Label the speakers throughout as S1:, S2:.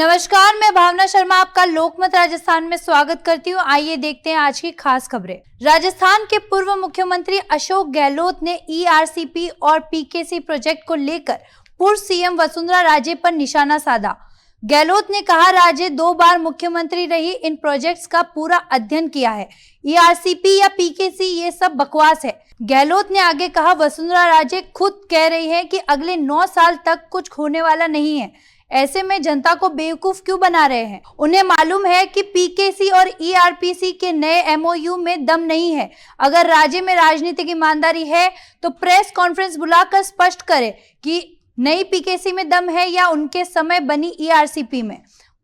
S1: नमस्कार, मैं भावना शर्मा आपका लोकमत राजस्थान में स्वागत करती हूँ। आइए देखते हैं आज की खास खबरें। राजस्थान के पूर्व मुख्यमंत्री अशोक गहलोत ने ईआरसीपी और पीकेसी प्रोजेक्ट को लेकर पूर्व सीएम वसुंधरा राजे पर निशाना साधा। गहलोत ने कहा, राजे 2 बार मुख्यमंत्री रही, इन प्रोजेक्ट्स का पूरा अध्ययन किया है। ईआरसीपी या पीकेसी ये सब बकवास है। गहलोत ने आगे कहा, वसुंधरा राजे खुद कह रही है कि अगले 9 साल तक कुछ होने वाला नहीं है। ऐसे में जनता को बेवकूफ क्यों बना रहे हैं? उन्हें मालूम है कि पीकेसी और ईआरपीसी के नए एमओयू में दम नहीं है। अगर राज्य में राजनीतिक ईमानदारी है तो प्रेस कॉन्फ्रेंस बुलाकर स्पष्ट करे कि नई पीकेसी में दम है या उनके समय बनी ईआरसीपी में।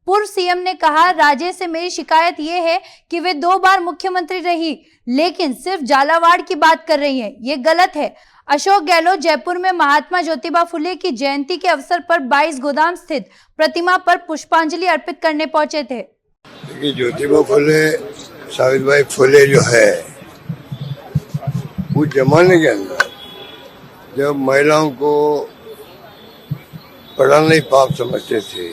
S1: पूर्व सीएम ने कहा, राज्य से मेरी शिकायत ये है कि वे 2 बार मुख्यमंत्री रही, लेकिन सिर्फ झालावाड़ की बात कर रही है। ये गलत है। अशोक गहलोत जयपुर में महात्मा ज्योतिबा फुले की जयंती के अवसर पर 22 गोदाम स्थित प्रतिमा पर पुष्पांजलि अर्पित करने पहुंचे थे।
S2: देखिए, ज्योतिबा फुले, सावित्रीबाई फुले जो है, उस जमाने के अंदर जब महिलाओं को पढ़ाना ही पाप समझते थे,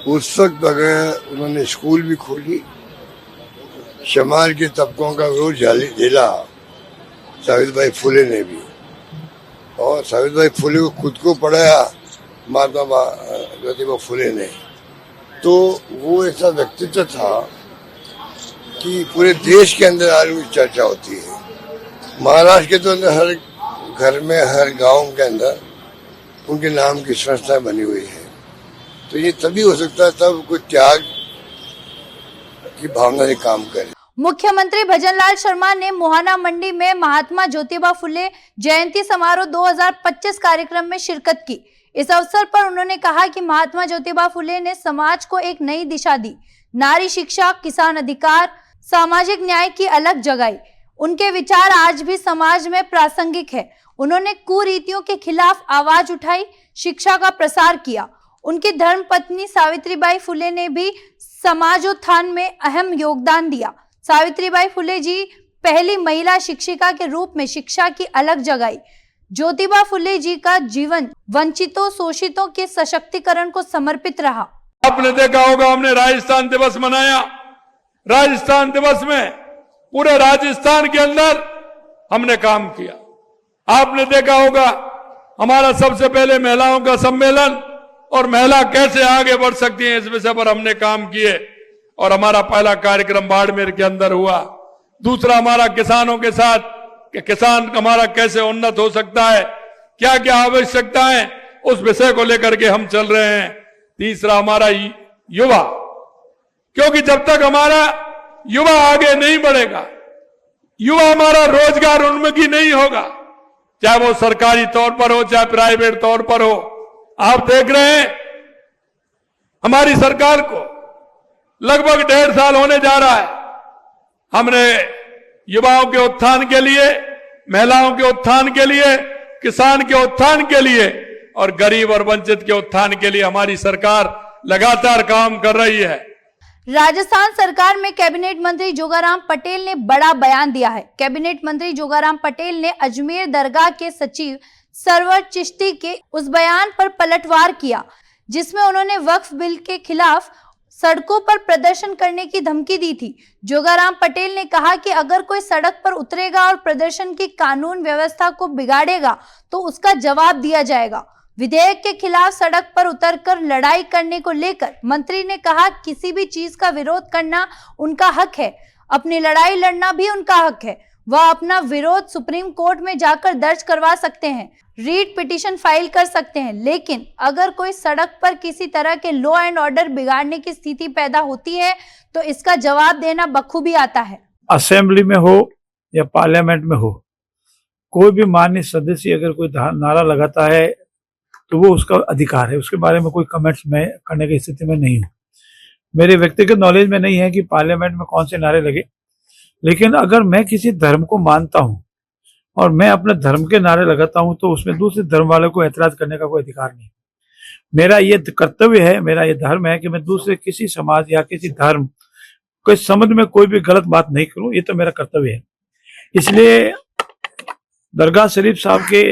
S2: उस वक्त अगर उन्होंने स्कूल भी खोली, समाज के तबकों का विरोध झेला सावित्रीबाई फुले ने भी, और सावित्रीबाई फुले को खुद को पढ़ाया महात्मा ज्योतिबा फुले ने। तो वो ऐसा व्यक्तित्व था कि पूरे देश के अंदर आज उनकी चर्चा होती है। महाराष्ट्र के तो अंदर हर घर में, हर गांव के अंदर उनके नाम की संस्था बनी हुई है। तो ये तभी हो सकता है तब कोई त्याग की भावना से काम करे।
S1: मुख्यमंत्री भजनलाल शर्मा ने मोहाना मंडी में महात्मा ज्योतिबा फुले जयंती समारोह 2025 कार्यक्रम में शिरकत की। इस अवसर पर उन्होंने कहा कि महात्मा ज्योतिबा फुले ने समाज को एक नई दिशा दी, नारी शिक्षा, किसान अधिकार, सामाजिक न्याय की अलग जगाई। उनके विचार आज भी समाज में प्रासंगिक है। उन्होंने कुरीतियों के खिलाफ आवाज उठाई, शिक्षा का प्रसार किया। उनकी धर्मपत्नी सावित्रीबाई फुले ने भी समाजोत्थान में अहम योगदान दिया। सावित्रीबाई फुले जी पहली महिला शिक्षिका के रूप में शिक्षा की अलग जगाई। ज्योतिबा फुले जी का जीवन वंचितों, शोषितों के सशक्तिकरण को समर्पित रहा।
S3: आपने देखा होगा, हमने राजस्थान दिवस मनाया। राजस्थान दिवस में पूरे राजस्थान के अंदर हमने काम किया। आपने देखा होगा, हमारा सबसे पहले महिलाओं का सम्मेलन और महिला कैसे आगे बढ़ सकती है, इस विषय पर हमने काम किए। और हमारा पहला कार्यक्रम बाड़मेर के अंदर हुआ। दूसरा हमारा किसानों के साथ कि किसान हमारा कैसे उन्नत हो सकता है, क्या क्या आवश्यकता है, उस विषय को लेकर के हम चल रहे हैं। तीसरा हमारा युवा, क्योंकि जब तक हमारा युवा आगे नहीं बढ़ेगा, युवा हमारा रोजगार उन्मुखी नहीं होगा, चाहे वो सरकारी तौर पर हो, चाहे प्राइवेट तौर पर हो। आप देख रहे हैं, हमारी सरकार को लगभग 1.5 साल होने जा रहा है। हमने युवाओं के उत्थान के लिए, महिलाओं के उत्थान के लिए, किसान के उत्थान के लिए और गरीब और वंचित के उत्थान के लिए हमारी सरकार लगातार काम कर रही है।
S1: राजस्थान सरकार में कैबिनेट मंत्री जोगाराम पटेल ने बड़ा बयान दिया है। कैबिनेट मंत्री जोगाराम पटेल ने अजमेर दरगाह के सचिव सरवर चिश्ती के उस बयान पर पलटवार किया, जिसमें उन्होंने वक्फ बिल के खिलाफ सड़कों पर प्रदर्शन करने की धमकी दी थी। जोगाराम पटेल ने कहा कि अगर कोई सड़क पर उतरेगा और प्रदर्शन की कानून व्यवस्था को बिगाड़ेगा तो उसका जवाब दिया जाएगा। विधेयक के खिलाफ सड़क पर उतरकर लड़ाई करने को लेकर मंत्री ने कहा, किसी भी चीज का विरोध करना उनका हक है, अपनी लड़ाई लड़ना भी उनका हक है। वह अपना विरोध सुप्रीम कोर्ट में जाकर दर्ज करवा सकते हैं, रीट पिटीशन फाइल कर सकते हैं, लेकिन अगर कोई सड़क पर किसी तरह के लॉ एंड ऑर्डर बिगाड़ने की स्थिति पैदा होती है तो इसका जवाब देना बखूबी आता है।
S4: असेंबली में हो या पार्लियामेंट में हो, कोई भी माननीय सदस्य अगर कोई नारा लगाता है तो वो उसका अधिकार है, उसके बारे में कोई कमेंट्स में करने की स्थिति में नहीं हूँ। मेरे व्यक्तिगत नॉलेज में नहीं है कि पार्लियामेंट में कौन से नारे लगे, लेकिन अगर मैं किसी धर्म को मानता हूं और मैं अपने धर्म के नारे लगाता हूं तो उसमें दूसरे धर्म वाले को ऐतराज करने का कोई अधिकार नहीं। मेरा ये कर्तव्य है, मेरा ये धर्म है कि मैं दूसरे किसी समाज या किसी धर्म के संबंध में कोई भी गलत बात नहीं करूं। ये तो मेरा कर्तव्य है। इसलिए दरगाह शरीफ साहब के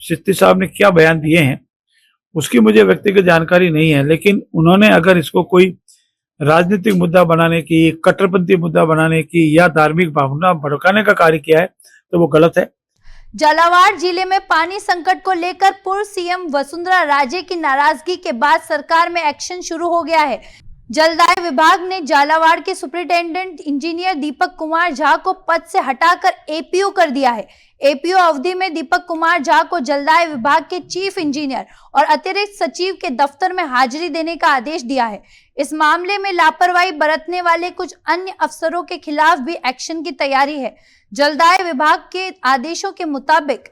S4: चिश्ती साहब ने क्या बयान दिए हैं उसकी मुझे व्यक्तिगत जानकारी नहीं है, लेकिन उन्होंने अगर इसको कोई राजनीतिक मुद्दा बनाने की, कट्टरपंथी मुद्दा बनाने की या धार्मिक भावना भड़काने का कार्य किया है तो वो गलत है।
S1: झालावाड़ जिले में पानी संकट को लेकर पूर्व सीएम वसुंधरा राजे की नाराजगी के बाद सरकार में एक्शन शुरू हो गया है। जलदाय विभाग ने झालावाड़ के सुपरिटेंडेंट इंजीनियर दीपक कुमार झा को पद से हटाकर एपीओ कर दिया है। एपीओ अवधि में दीपक कुमार झा को जलदाय विभाग के चीफ इंजीनियर और अतिरिक्त सचिव के दफ्तर में हाजिरी देने का आदेश दिया है। इस मामले में लापरवाही बरतने वाले कुछ अन्य अफसरों के खिलाफ भी एक्शन की तैयारी है। जलदाय विभाग के आदेशों के मुताबिक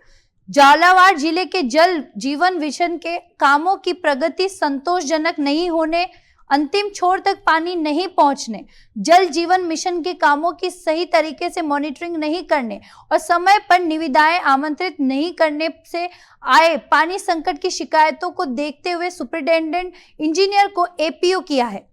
S1: झालावाड़ जिले के जल जीवन मिशन के कामों की प्रगति संतोषजनक नहीं होने, अंतिम छोर तक पानी नहीं पहुंचने, जल जीवन मिशन के कामों की सही तरीके से मॉनिटरिंग नहीं करने और समय पर निविदाएं आमंत्रित नहीं करने से आए पानी संकट की शिकायतों को देखते हुए सुपरिटेंडेंट इंजीनियर को एपीओ किया है।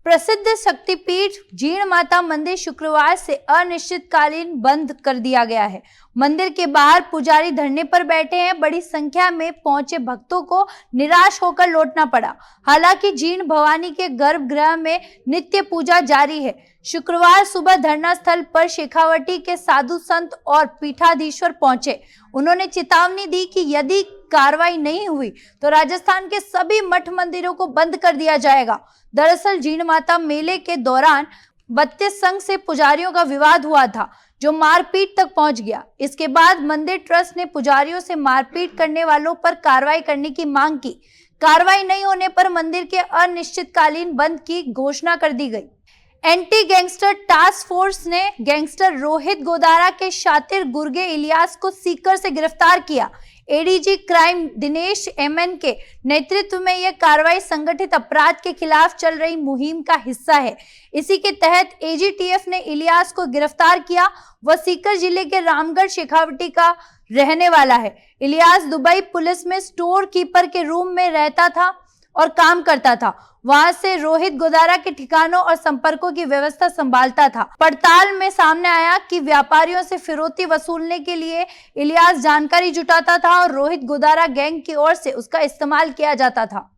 S1: प्रसिद्ध शक्तिपीठ जीण माता मंदिर शुक्रवार से अनिश्चितकालीन बंद कर दिया गया है। मंदिर के बाहर पुजारी धरने पर बैठे हैं। बड़ी संख्या में पहुंचे भक्तों को निराश होकर लौटना पड़ा। हालांकि जीण भवानी के गर्भगृह में नित्य पूजा जारी है। शुक्रवार सुबह धरना स्थल पर शेखावटी के साधु संत और पीठाधीश्वर पहुंचे। उन्होंने चेतावनी दी कि यदि कार्रवाई नहीं हुई तो राजस्थान के सभी मठ मंदिरों को बंद कर दिया जाएगा। दरअसल जीण माता मेले के दौरान 32 संघ से पुजारियों का विवाद हुआ था, जो मारपीट तक पहुंच गया। इसके बाद मंदिर ट्रस्ट ने पुजारियों से मारपीट करने वालों पर कार्रवाई करने की मांग की। कार्रवाई नहीं होने पर मंदिर के अनिश्चितकालीन बंद की घोषणा कर दी गई। एंटी गैंगस्टर टास्क फोर्स ने गैंगस्टर रोहित गोदारा के शातिर गुर्गे इलियास को सीकर से गिरफ्तार किया। एडीजी क्राइम दिनेश एमएन के नेतृत्व में यह कार्रवाई संगठित अपराध के खिलाफ चल रही मुहिम का हिस्सा है। इसी के तहत एजीटीएफ ने इलियास को गिरफ्तार किया। वह सीकर जिले के रामगढ़ शेखावटी का रहने वाला है। इलियास दुबई पुलिस में स्टोर कीपर के रूम में रहता था और काम करता था। वहां से रोहित गोदारा के ठिकानों और संपर्कों की व्यवस्था संभालता था। पड़ताल में सामने आया कि व्यापारियों से फिरौती वसूलने के लिए इलियास जानकारी जुटाता था और रोहित गोदारा गैंग की ओर से उसका इस्तेमाल किया जाता था।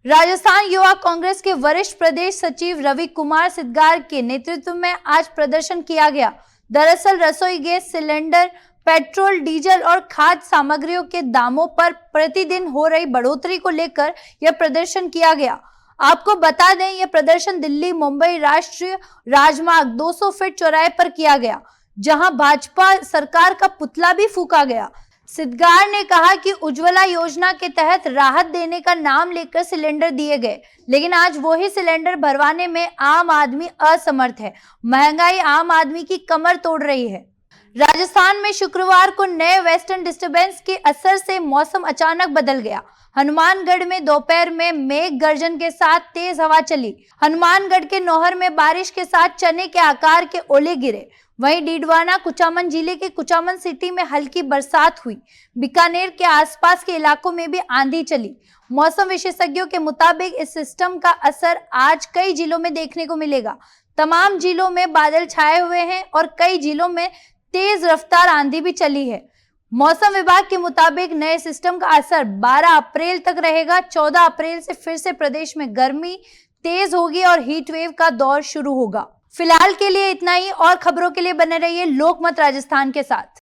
S1: राजस्थान युवा कांग्रेस के वरिष्ठ प्रदेश सचिव रवि कुमार सिद्धार के नेतृत्व में आज प्रदर्शन किया गया। दरअसल रसोई गैस सिलेंडर, पेट्रोल, डीजल और खाद्य सामग्रियों के दामों पर प्रतिदिन हो रही बढ़ोतरी को लेकर यह प्रदर्शन किया गया। आपको बता दें, यह प्रदर्शन दिल्ली मुंबई राष्ट्रीय राजमार्ग 200 फीट चौराहे पर किया गया, जहां भाजपा सरकार का पुतला भी फूंका गया। सिद्धार ने कहा कि उज्ज्वला योजना के तहत राहत देने का नाम लेकर सिलेंडर दिए गए, लेकिन आज वही सिलेंडर भरवाने में आम आदमी असमर्थ है। महंगाई आम आदमी की कमर तोड़ रही है। राजस्थान में शुक्रवार को नए वेस्टर्न डिस्टर्बेंस के असर से मौसम अचानक बदल गया। हनुमानगढ़ में दोपहर में मेघ गर्जन के साथ तेज हवा चली। हनुमानगढ़ के नौहर में बारिश के साथ चने के आकार के ओले गिरे। वहीं डीडवाना कुचामन जिले के कुचामन सिटी में हल्की बरसात हुई। बीकानेर के आसपास के इलाकों में भी आंधी चली। मौसम विशेषज्ञों के मुताबिक इस सिस्टम का असर आज कई जिलों में देखने को मिलेगा। तमाम जिलों में बादल छाए हुए हैं और कई जिलों में तेज रफ्तार आंधी भी चली है। मौसम विभाग के मुताबिक नए सिस्टम का असर 12 अप्रैल तक रहेगा। 14 अप्रैल से फिर से प्रदेश में गर्मी तेज होगी और हीट वेव का दौर शुरू होगा। फिलहाल के लिए इतना ही, और खबरों के लिए बने रहिए लोकमत राजस्थान के साथ।